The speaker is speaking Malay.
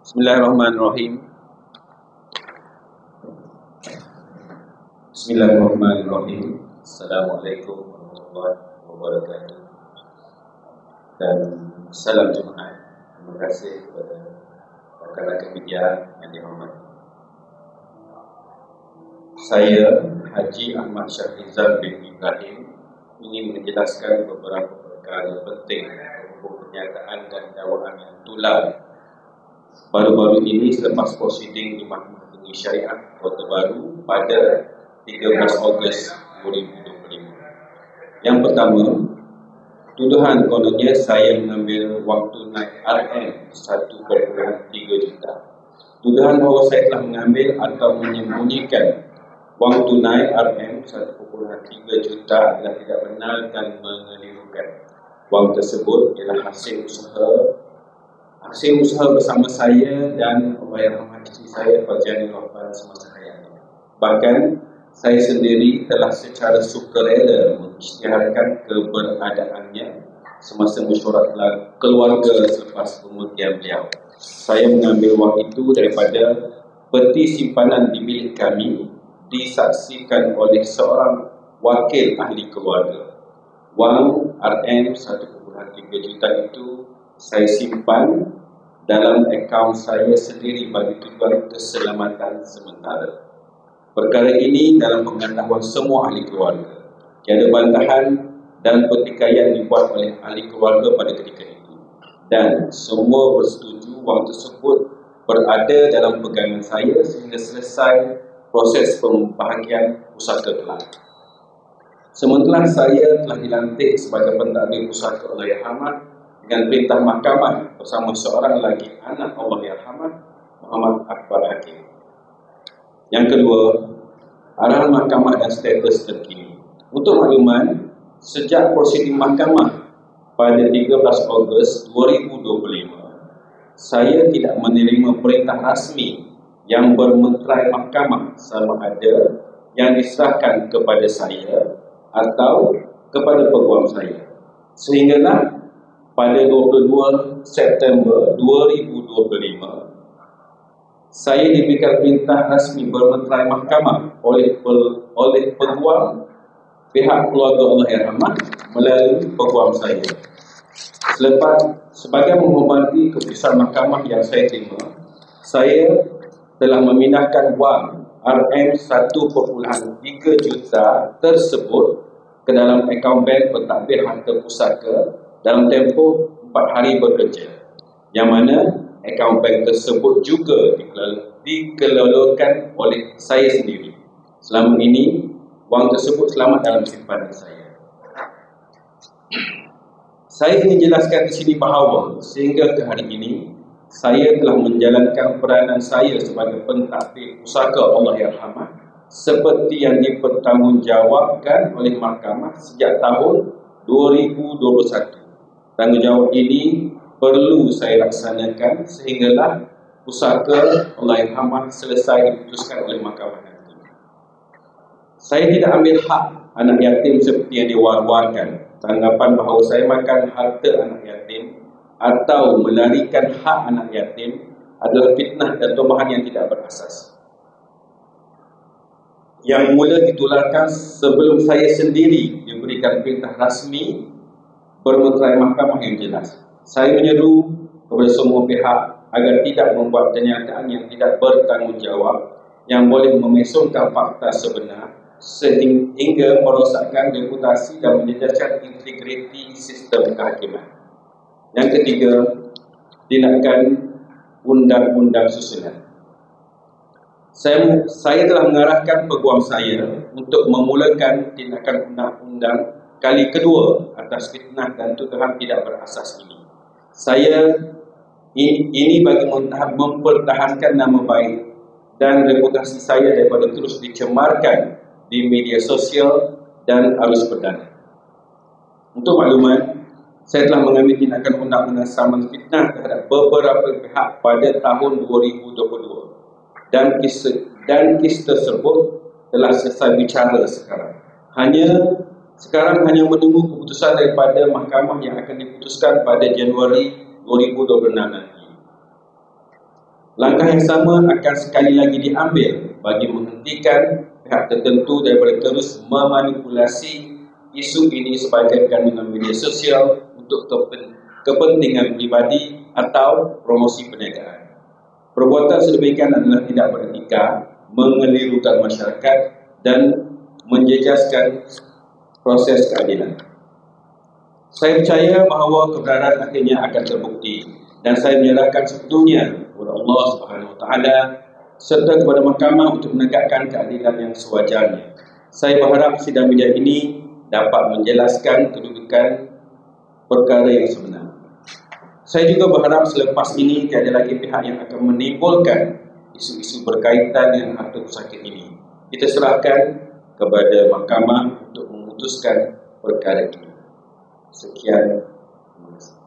Bismillahirrahmanirrahim. Bismillahirrahmanirrahim. Assalamualaikum warahmatullahi wabarakatuh. Dan salam Jumaat. Terima kasih kepada rakan-rakan media yang dihormati. Saya Haji Ahmad Syahrizal bin Ibrahim ingin menjelaskan beberapa perkara penting berupa pernyataan dan dakwaan yang tular baru-baru ini selepas prosiding di Mahkamah Tinggi Syariah Kota Baru pada 13 Ogos 2025. Yang pertama, tuduhan kononnya saya mengambil waktu naik RM 1,3 juta. Tuduhan bahawa saya telah mengambil atau menyembunyikan wang tunai RM 1,3 juta adalah tidak benar dan mengelirukan. Wang tersebut ialah hasil usaha bersama saya dan Allahyarhamah isteri saya Faziani Rahman semasa hayatnya. Bahkan saya sendiri telah secara sukarela mengisytiharkan keberadaannya semasa mesyuarat keluarga selepas kematian beliau. Saya mengambil wang itu daripada peti simpanan di milik kami, disaksikan oleh seorang wakil ahli keluarga. Wang RM 1,3 juta itu saya simpan dalam akaun saya sendiri bagi tujuan keselamatan sementara. Perkara ini dalam pengetahuan semua ahli keluarga. Tiada bantahan dan pertikaian dibuat oleh ahli keluarga pada ketika itu. Dan semua bersetuju wang tersebut berada dalam pegangan saya sehingga selesai proses pembahagian pusaka kelak. Sementara saya telah dilantik sebagai pentadbir pusaka Allahyarhamah dengan perintah mahkamah bersama seorang lagi anak Allahyarhamah, Muhammad Akbar Hakim. Yang kedua, arahan mahkamah dan status terkini. Untuk makluman, sejak prosiding mahkamah pada 13 Ogos 2025, saya tidak menerima perintah rasmi yang bermeterai mahkamah sama ada yang diserahkan kepada saya atau kepada peguam saya. Sehinggalah pada 22 September 2025, saya diberikan perintah rasmi bermeterai mahkamah oleh peguam pihak keluarga Allahyarhamah melalui peguam saya. Sebagai menghormati keputusan mahkamah yang saya terima, saya telah memindahkan wang RM 1,3 juta tersebut ke dalam akaun bank pentadbir harta pusaka dalam tempoh 4 hari bekerja, yang mana akaun bank tersebut juga dikelolakan oleh saya sendiri. Selama ini, wang tersebut selamat dalam simpanan saya. Saya ingin jelaskan di sini bahawa sehingga ke hari ini, saya telah menjalankan peranan saya sebagai pentadbir pusaka Allahyarhamah seperti yang dipertanggungjawabkan oleh mahkamah sejak tahun 2021. Tanggungjawab ini perlu saya laksanakan sehinggalah pusaka Allahyarhamah selesai diputuskan oleh mahkamah nanti. Saya tidak ambil hak anak yatim seperti yang diwar-warkan. Tanggapan bahawa saya makan harta anak yatim atau melarikan hak anak yatim adalah fitnah dan tuduhan yang tidak berasas, yang mula ditularkan sebelum saya sendiri diberikan perintah rasmi bermeterai mahkamah yang jelas. Saya menyeru kepada semua pihak agar tidak membuat pernyataan yang tidak bertanggungjawab yang boleh memesongkan fakta sebenar sehingga merosakkan reputasi dan menjejaskan integriti sistem kehakiman. Yang ketiga, tindakan undang-undang susulan. Saya telah mengarahkan peguam saya untuk memulakan tindakan undang-undang kali kedua atas fitnah dan tuduhan tidak berasas ini. Ini bagi mempertahankan nama baik dan reputasi saya daripada terus dicemarkan di media sosial dan arus perdana. Untuk makluman, saya telah mengambil tindakan undang-undang saman fitnah terhadap beberapa pihak pada tahun 2022 dan kes tersebut telah selesai bicara sekarang. Sekarang hanya menunggu keputusan daripada mahkamah yang akan diputuskan pada Januari 2026 nanti. Langkah yang sama akan sekali lagi diambil bagi menghentikan pihak tertentu daripada terus memanipulasi isu ini sebagaikan dengan media sosial untuk kepentingan pribadi atau promosi perniagaan. Perbuatan sedemikian adalah tidak beretika, mengelirukan masyarakat dan menjejaskan proses keadilan. Saya percaya bahawa kebenaran akhirnya akan terbukti dan saya menyerahkan sepenuhnya kepada Allah Subhanahu Wa Taala serta kepada mahkamah untuk menegakkan keadilan yang sewajarnya. Saya berharap sidang media ini dapat menjelaskan kedudukan perkara yang sebenar. Saya juga berharap selepas ini tiada lagi pihak yang akan menimbulkan isu-isu berkaitan dengan harta pesakit ini. Kita serahkan kepada mahkamah untuk memutuskan perkara ini. Sekian. Terima kasih.